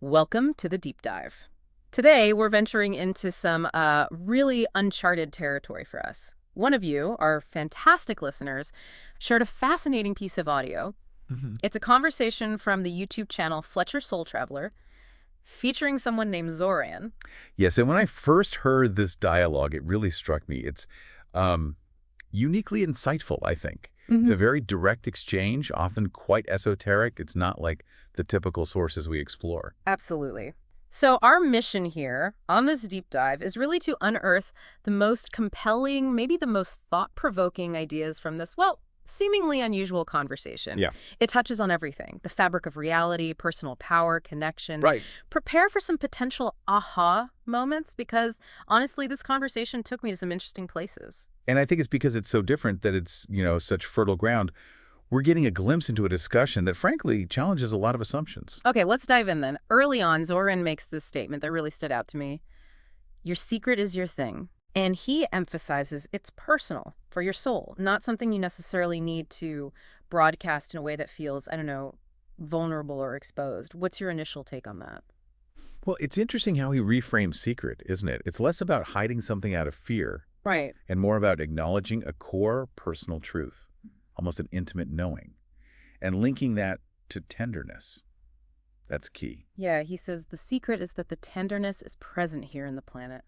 Welcome to the deep dive. Today, we're venturing into some really uncharted territory for us. One of you, our fantastic listeners, shared a fascinating piece of audio. It's a conversation from the YouTube channel Fletcher Soul Traveler, featuring someone named Zoran. Yes, and when I first heard this dialogue, it really struck me. It's uniquely insightful, I think. It's a very direct exchange, often quite esoteric. It's not like the typical sources we explore. Absolutely. So our mission here on this deep dive is really to unearth the most compelling, maybe the most thought-provoking ideas from this, well, seemingly unusual conversation. Yeah. It touches on everything: the fabric of reality, personal power, connection. Right. Prepare for some potential aha moments because, honestly, this conversation took me to some interesting places. And I think it's because it's so different that it's, such fertile ground. We're getting a glimpse into a discussion that, frankly, challenges a lot of assumptions. Okay, let's dive in then. Early on, Zoran makes this statement that really stood out to me. Your secret is your thing. And he emphasizes it's personal for your soul, not something you necessarily need to broadcast in a way that feels, vulnerable or exposed. What's your initial take on that? Well, it's interesting how he reframes secret, isn't it? It's less about hiding something out of fear Right. and more about acknowledging a core personal truth, almost an intimate knowing, and linking that to tenderness. That's key. Yeah, he says the secret is that the tenderness is present here in the planet.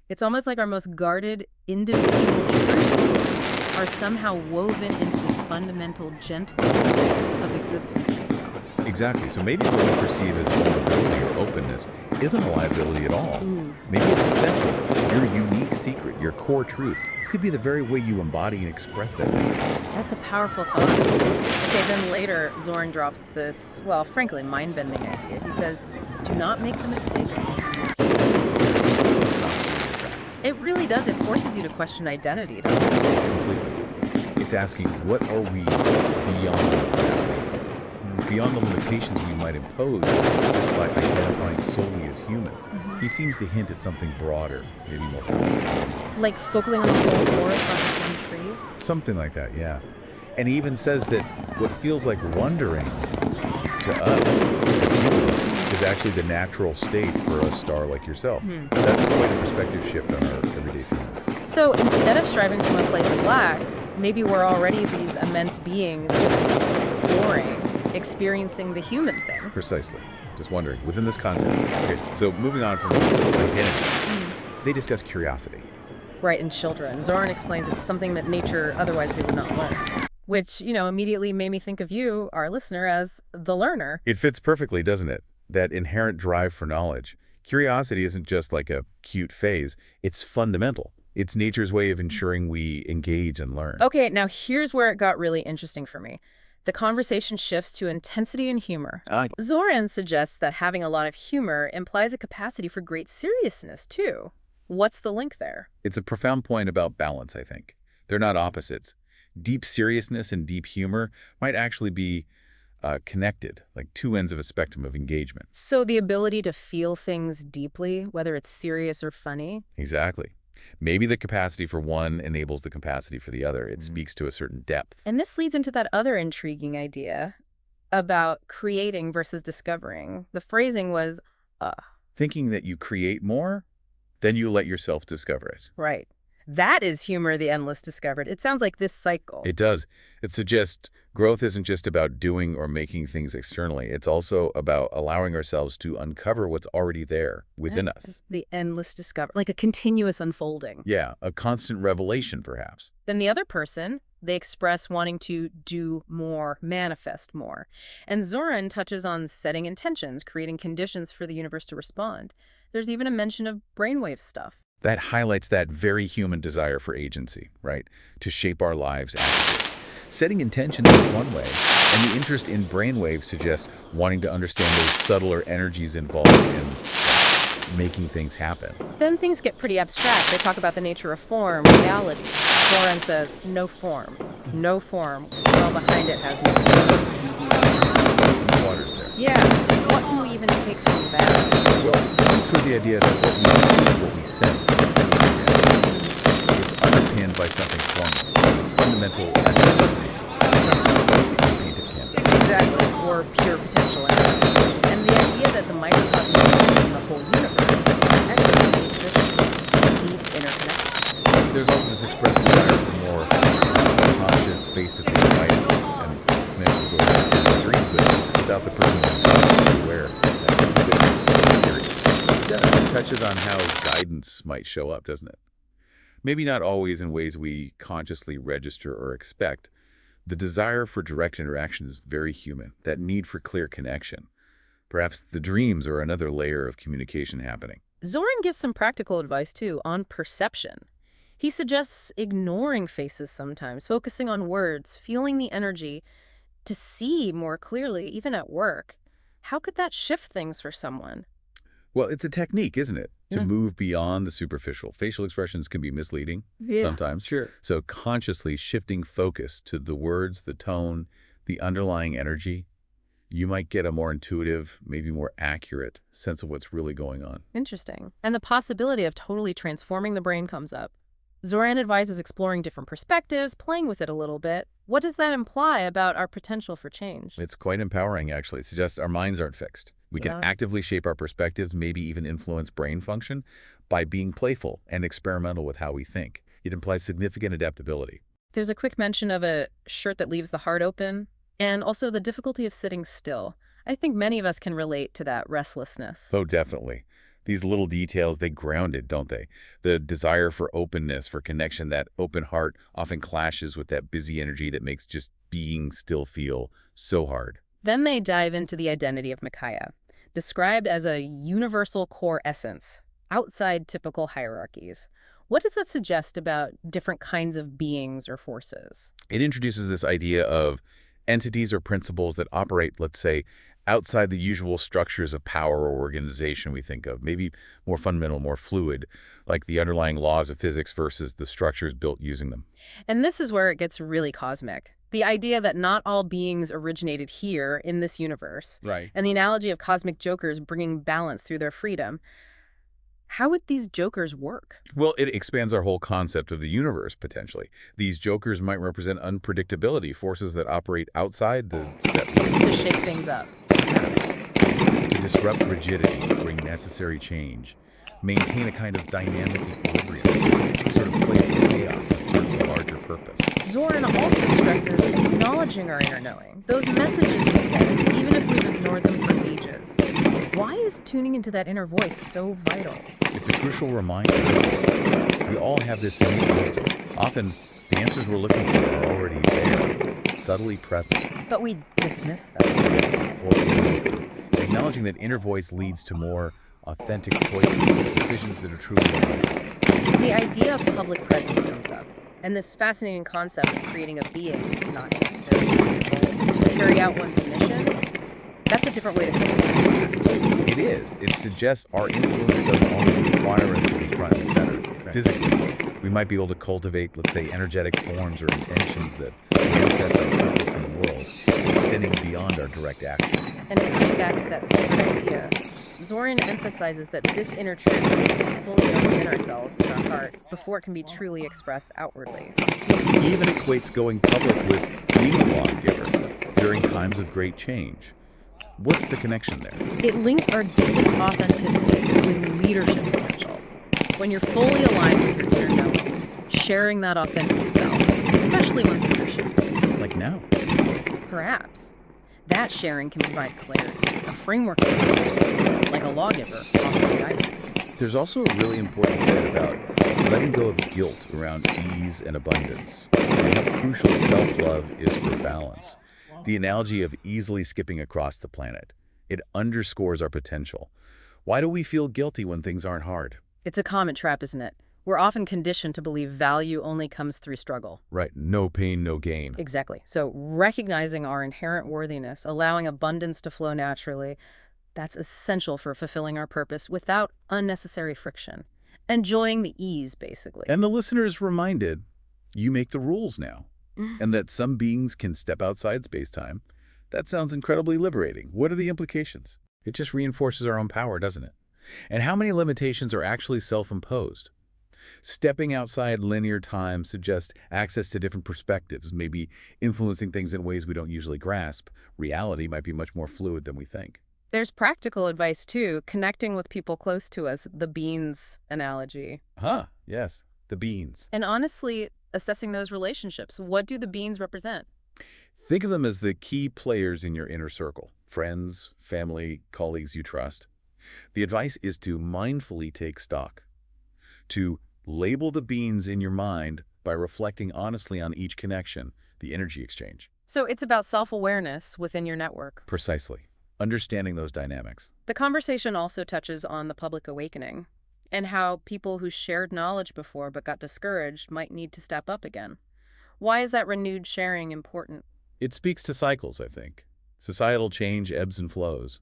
It's almost like our most guarded individual truths are somehow woven into this fundamental gentleness of existence itself. Exactly. So maybe what we perceive as vulnerability or openness isn't a liability at all. Maybe it's essential. Your unique secret, your core truth, could be the very way you embody and express that tenderness. That's a powerful thought. Okay, then later, Zoran drops this, well, frankly, mind-bending idea. He says, do not make the mistake of thinking you're human. It stops you in your tracks. It really does. It forces you to question identity, doesn't it? Completely. It's asking, what are we beyond that label? Beyond the limitations we might impose just by identifying solely as human. He seems to hint at something broader, maybe more powerful. Like focusing on the whole forest, not just one tree? Something like that, yeah. And he even says that what feels like wondering to us as humans is actually the natural state for a star like yourself. That's quite a perspective shift on our everyday feelings. So instead of striving from a place of lack, maybe we're already these immense beings just exploring, experiencing the human thing. Precisely. Just wondering, within this context. Okay, so moving on from identity, they discuss curiosity. Right, in children. Zoran explains it's something that nature otherwise they would not learn. Which, immediately made me think of you, our listener, as the learner. It fits perfectly, doesn't it? That inherent drive for knowledge. Curiosity isn't just like a cute phase. It's fundamental. It's nature's way of ensuring we engage and learn. Okay, now here's where it got really interesting for me. The conversation shifts to intensity and humor. Zoran suggests that having a lot of humor implies a capacity for great seriousness, too. What's the link there? It's a profound point about balance, I think. They're not opposites. Deep seriousness and deep humor might actually be connected, like two ends of a spectrum of engagement. So the ability to feel things deeply, whether it's serious or funny? Exactly. Maybe the capacity for one enables the capacity for the other. It speaks to a certain depth. And this leads into that other intriguing idea about creating versus discovering. The phrasing was, Thinking that you create more, then you let yourself discover it. right. That is humor the endless discovered. It sounds like this cycle. It does. It suggests growth isn't just about doing or making things externally. It's also about allowing ourselves to uncover what's already there within us. The endless discovery, like a continuous unfolding. Yeah, a constant revelation, perhaps. Then the other person, they express wanting to do more, manifest more. And Zoran touches on setting intentions, creating conditions for the universe to respond. There's even a mention of brainwave stuff. That highlights that very human desire for agency, right? To shape our lives actively. Setting intentions is one way, and the interest in brainwaves suggests wanting to understand those subtler energies involved in making things happen. Then things get pretty abstract. They talk about the nature of form, reality. Zoran says, no form. No form. All behind it has no form. The water's there. Yeah. What can we even take from that? Well, it comes through the idea that what we see, what we sense, is physical reality. It's underpinned by something formless, a fundamental essence, something like a painted canvas. Exactly. Or pure potential energy. And the idea that the micro cosmos and the whole universe, actually exists deep interconnections. There's also this expressed desire for more conscious, face-to-face guidance, and connection sort of dreams without the person being consciously aware. That is a bit mysterious. It does. It touches on how guidance might show up, doesn't it? Maybe not always in ways we consciously register or expect. The desire for direct interaction is very human, that need for clear connection. Perhaps the dreams are another layer of communication happening. Zoran gives some practical advice, too, on perception. He suggests ignoring faces sometimes, focusing on words, feeling the energy to see more clearly, even at work. How could that shift things for someone? Well, it's a technique, isn't it? To Yeah. move beyond the superficial. Facial expressions can be misleading sometimes. Sure. So consciously shifting focus to the words, the tone, the underlying energy, you might get a more intuitive, maybe more accurate sense of what's really going on. Interesting. And the possibility of totally transforming the brain comes up. Zoran advises exploring different perspectives, playing with it a little bit. What does that imply about our potential for change? It's quite empowering, actually. It suggests our minds aren't fixed. We Yeah. can actively shape our perspectives, maybe even influence brain function by being playful and experimental with how we think. It implies significant adaptability. There's a quick mention of a shirt that leaves the heart open, and also the difficulty of sitting still. I think many of us can relate to that restlessness. So definitely. These little details, they ground it, don't they? The desire for openness, for connection, that open heart often clashes with that busy energy that makes just being still feel so hard. Then they dive into the identity of Micaiah, described as a universal core essence, outside typical hierarchies. What does that suggest about different kinds of beings or forces? It introduces this idea of entities or principles that operate, let's say, outside the usual structures of power or organization we think of, maybe more fundamental, more fluid, like the underlying laws of physics versus the structures built using them. And this is where it gets really cosmic. The idea that not all beings originated here in this universe, Right. and the analogy of cosmic jokers bringing balance through their freedom. How would these jokers work? Well, it expands our whole concept of the universe, potentially. These jokers might represent unpredictability, forces that operate outside the set rules. To shake things up. To disrupt rigidity, bring necessary change, maintain a kind of dynamic equilibrium, sort of playful chaos that serves a larger purpose. Zoran also stresses acknowledging our inner knowing. Those messages we get, even if we've ignored them for ages. Why is tuning into that inner voice so vital? It's a crucial reminder. We all have this innate wisdom. Often, the answers we're looking for are already there, subtly present. But we dismiss them. Or acknowledging that inner voice leads to more authentic choices, decisions that are truly aligned. The idea of public presence comes up, and this fascinating concept of creating a being, not necessarily visible, to carry out one's mission. That's a different way to think about it. It is. It suggests our influence doesn't only require us to be front and center. Physically, we might be able to cultivate, let's say, energetic forms or intentions that manifest our purpose in the world, extending beyond our direct actions. And coming back to that sacred idea, Zoran emphasizes that this inner truth needs to be fully known within ourselves, in our heart, before it can be truly expressed outwardly. He even equates going public with being a lawgiver during times of great change. What's the connection there? It links our deepest authenticity with leadership potential. When you're fully aligned with your inner knowing, sharing that authentic self, especially when things are shifting, Like now. perhaps, that sharing can provide clarity, a framework for others, like a lawgiver offering guidance. There's also a really important bit about letting go of guilt around ease and abundance, and how crucial self-love is for balance. The analogy of easily skipping across the planet. It underscores our potential. Why do we feel guilty when things aren't hard? It's a common trap, isn't it? We're often conditioned to believe value only comes through struggle. Right, no pain, no gain. Exactly. So recognizing our inherent worthiness, allowing abundance to flow naturally, that's essential for fulfilling our purpose without unnecessary friction. Enjoying the ease, basically. And the listener is reminded, you make the rules now. And that some beings can step outside space-time. That sounds incredibly liberating. What are the implications? It just reinforces our own power, doesn't it? And how many limitations are actually self-imposed? Stepping outside linear time suggests access to different perspectives, maybe influencing things in ways we don't usually grasp. Reality might be much more fluid than we think. There's practical advice too, connecting with people close to us, the beans analogy. Huh, yes, the beans. And honestly, assessing those relationships. What do the beans represent? Think of them as the key players in your inner circle, friends, family, colleagues you trust. The advice is to mindfully take stock, to label the beans in your mind by reflecting honestly on each connection, the energy exchange. So it's about self-awareness within your network. Precisely. Understanding those dynamics. The conversation also touches on the public awakening and how people who shared knowledge before but got discouraged might need to step up again. Why is that renewed sharing important? It speaks to cycles, I think. Societal change ebbs and flows.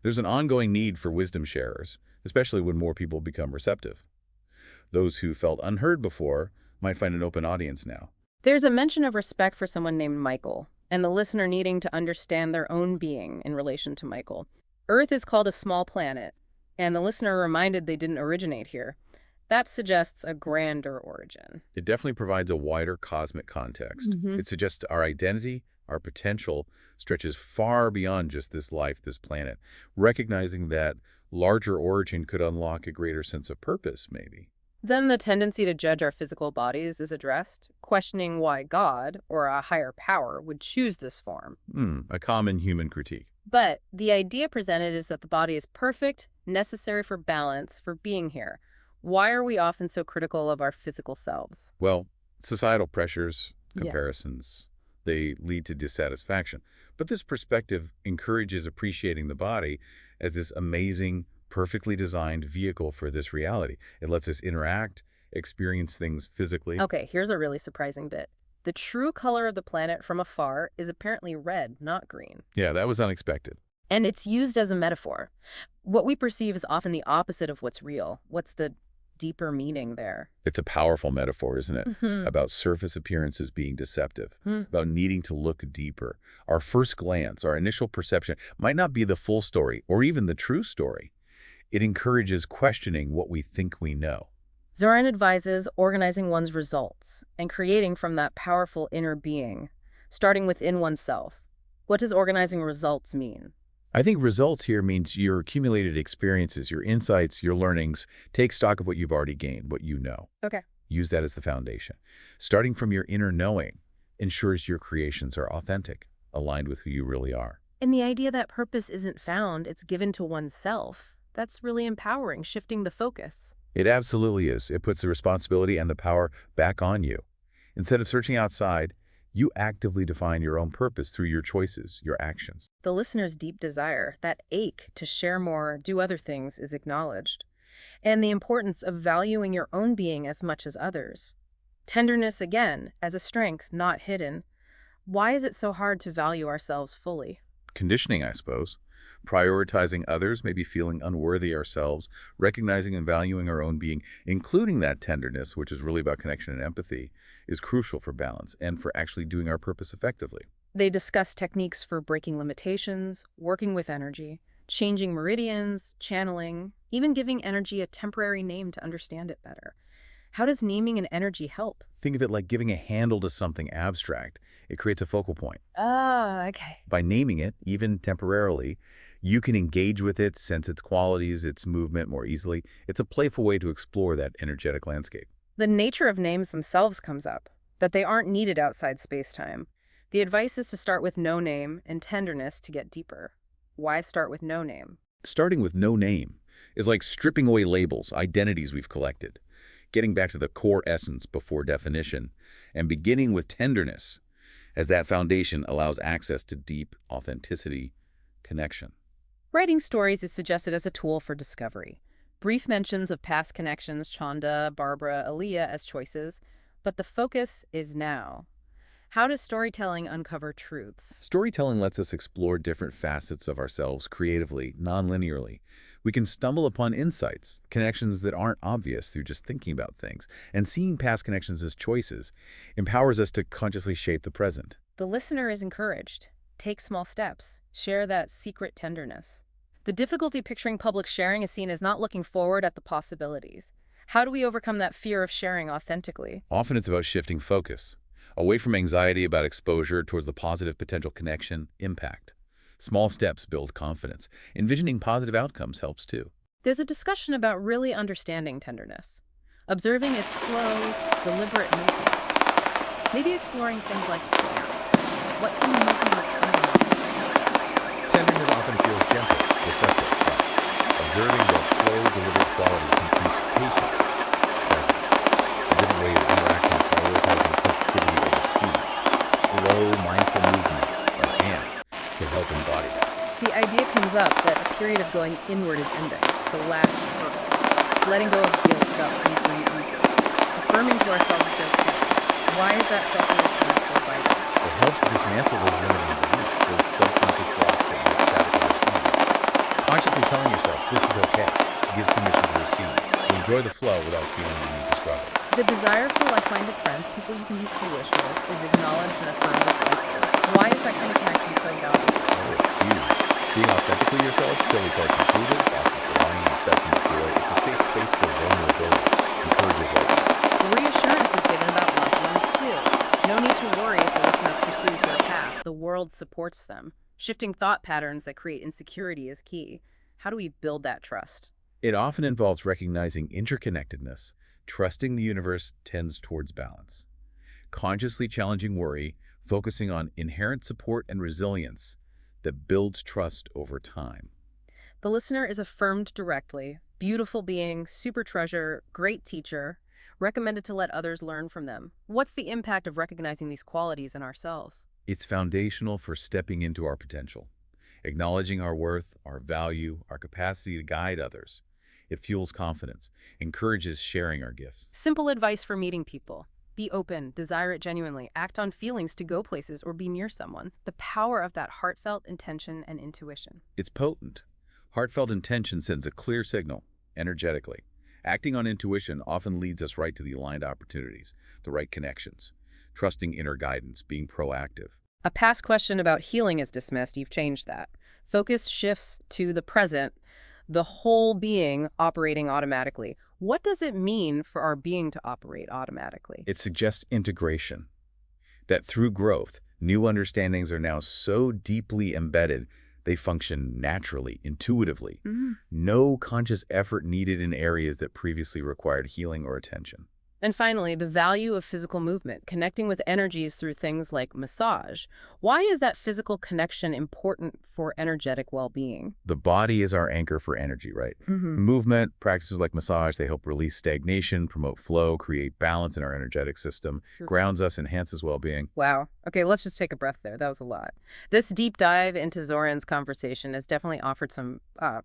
There's an ongoing need for wisdom sharers, especially when more people become receptive. Those who felt unheard before might find an open audience now. There's a mention of respect for someone named Michael, and the listener needing to understand their own being in relation to Michael. Earth is called a small planet, and the listener reminded they didn't originate here. That suggests a grander origin. It definitely provides a wider cosmic context. It suggests our identity, our potential, stretches far beyond just this life, this planet, recognizing that larger origin could unlock a greater sense of purpose, maybe. Then the tendency to judge our physical bodies is addressed, questioning why God, or a higher power, would choose this form. A common human critique. But the idea presented is that the body is perfect, necessary for balance, for being here. Why are we often so critical of our physical selves? Well, societal pressures, Yeah. comparisons, they lead to dissatisfaction. But this perspective encourages appreciating the body as this amazing, perfectly designed vehicle for this reality. It lets us interact, experience things physically. Okay, here's a really surprising bit. The true color of the planet from afar is apparently red, not green. Yeah, that was unexpected. And it's used as a metaphor. What we perceive is often the opposite of what's real. What's the deeper meaning there? It's a powerful metaphor, isn't it? Mhm. About surface appearances being deceptive, Hmm. about needing to look deeper. Our first glance, our initial perception might not be the full story or even the true story. It encourages questioning what we think we know. Zoran advises organizing one's results and creating from that powerful inner being, starting within oneself. What does organizing results mean? I think results here means your accumulated experiences, your insights, your learnings. Take stock of what you've already gained, what you know. Okay. Use that as the foundation. Starting from your inner knowing ensures your creations are authentic, aligned with who you really are. And the idea that purpose isn't found, it's given to oneself. That's really empowering, shifting the focus. It absolutely is. It puts the responsibility and the power back on you. Instead of searching outside, you actively define your own purpose through your choices, your actions. The listener's deep desire, that ache to share more, do other things, is acknowledged. And the importance of valuing your own being as much as others. Tenderness, again, as a strength, not hidden. Why is it so hard to value ourselves fully? Conditioning, I suppose. Prioritizing others, maybe feeling unworthy ourselves, recognizing and valuing our own being, including that tenderness, which is really about connection and empathy, is crucial for balance and for actually doing our purpose effectively. They discuss techniques for breaking limitations, working with energy, changing meridians, channeling, even giving energy a temporary name to understand it better. How does naming an energy help? Think of it like giving a handle to something abstract. It creates a focal point. Ah, okay. By naming it, even temporarily, you can engage with it, sense its qualities, its movement more easily. It's a playful way to explore that energetic landscape. The nature of names themselves comes up, that they aren't needed outside space-time. The advice is to start with no name and tenderness to get deeper. Why start with no name? Starting with no name is like stripping away labels, identities we've collected, getting back to the core essence before definition, and beginning with tenderness, as that foundation allows access to deep authenticity, connection. Writing stories is suggested as a tool for discovery. Brief mentions of past connections, Chanda, Barbara, Aaliyah as choices, but the focus is now. How does storytelling uncover truths? Storytelling lets us explore different facets of ourselves creatively, non-linearly. We can stumble upon insights, connections that aren't obvious through just thinking about things, and seeing past connections as choices empowers us to consciously shape the present. The listener is encouraged. Take small steps. Share that secret tenderness. The difficulty picturing public sharing is seen as not looking forward at the possibilities. How do we overcome that fear of sharing authentically? Often it's about shifting focus, away from anxiety about exposure towards the positive potential connection, impact. Small steps build confidence. Envisioning positive outcomes helps too. There's a discussion about really understanding tenderness, observing its slow, deliberate movement, maybe exploring things like plants. What can you move with tenderness? Tenderness often feels gentle, receptive, but observing the slow, deliberate quality can teach patience, presence, a different way of interacting, prioritizing sensitivity over speed. Slow, mindful movement of hands can help embody that. The idea comes up that a period of going inward is ending, the last hurdle. Letting go of guilt about things being easy. Affirming to ourselves it's okay. Why is that self-reassurance so vital? It helps dismantle those limiting beliefs, those subconscious blocks that make sabotage plans. Consciously telling yourself this is okay gives permission to receive, to enjoy the flow without feeling the need to struggle. The desire for like-minded friends, people you can be foolish with, is acknowledged and affirmed as likely. Why is that kind of connection so valuable? Oh, it's huge. Being authentically yourself, silly parts included, fosters belonging, acceptance, joy. It's a safe space for vulnerability. Encourages lightness. The reassurance is given about loved ones, too. No need to worry if the listener pursues their path. The world supports them. Shifting thought patterns that create insecurity is key. How do we build that trust? It often involves recognizing interconnectedness. Trusting the universe tends towards balance. Consciously challenging worry, focusing on inherent support and resilience that builds trust over time. The listener is affirmed directly. Beautiful being, super treasure, great teacher, recommended to let others learn from them. What's the impact of recognizing these qualities in ourselves? It's foundational for stepping into our potential, acknowledging our worth, our value, our capacity to guide others. It fuels confidence, encourages sharing our gifts. Simple advice for meeting people. Be open, desire it genuinely, act on feelings to go places or be near someone. The power of that heartfelt intention and intuition. It's potent. Heartfelt intention sends a clear signal, energetically. Acting on intuition often leads us right to the aligned opportunities, the right connections. Trusting inner guidance, being proactive. A past question about healing is dismissed. You've changed that. Focus shifts to the present, the whole being operating automatically. What does it mean for our being to operate automatically? It suggests integration, that through growth, new understandings are now so deeply embedded, they function naturally, intuitively. No conscious effort needed in areas that previously required healing or attention. And finally, the value of physical movement, connecting with energies through things like massage. Why is that physical connection important for energetic well-being? The body is our anchor for energy, right? Movement, practices like massage, they help release stagnation, promote flow, create balance in our energetic system, grounds us, enhances well-being. Wow. Okay, let's just take a breath there. That was a lot. This deep dive into Zoran's conversation has definitely offered some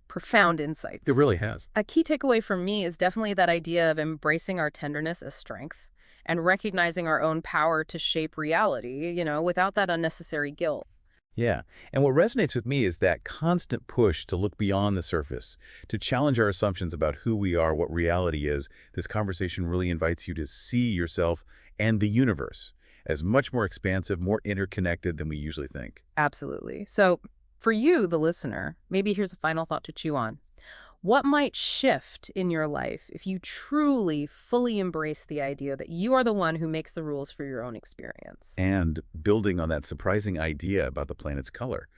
profound insights. It really has. A key takeaway from me is definitely that idea of embracing our tenderness as strength and recognizing our own power to shape reality, without that unnecessary guilt. Yeah, and what resonates with me is that constant push to look beyond the surface, to challenge our assumptions about who we are, what reality is. This conversation really invites you to see yourself and the universe as much more expansive, more interconnected than we usually think. Absolutely. So for you, the listener, maybe here's a final thought to chew on. What might shift in your life if you truly, fully embrace the idea that you are the one who makes the rules for your own experience? And building on that surprising idea about the planet's color,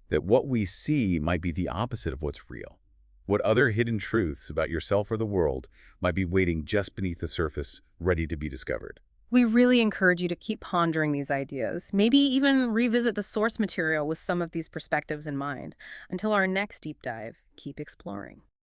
that what we see might be the opposite of what's real. What other hidden truths about yourself or the world might be waiting just beneath the surface, ready to be discovered. We really encourage you to keep pondering these ideas, maybe even revisit the source material with some of these perspectives in mind. Until our next deep dive, keep exploring.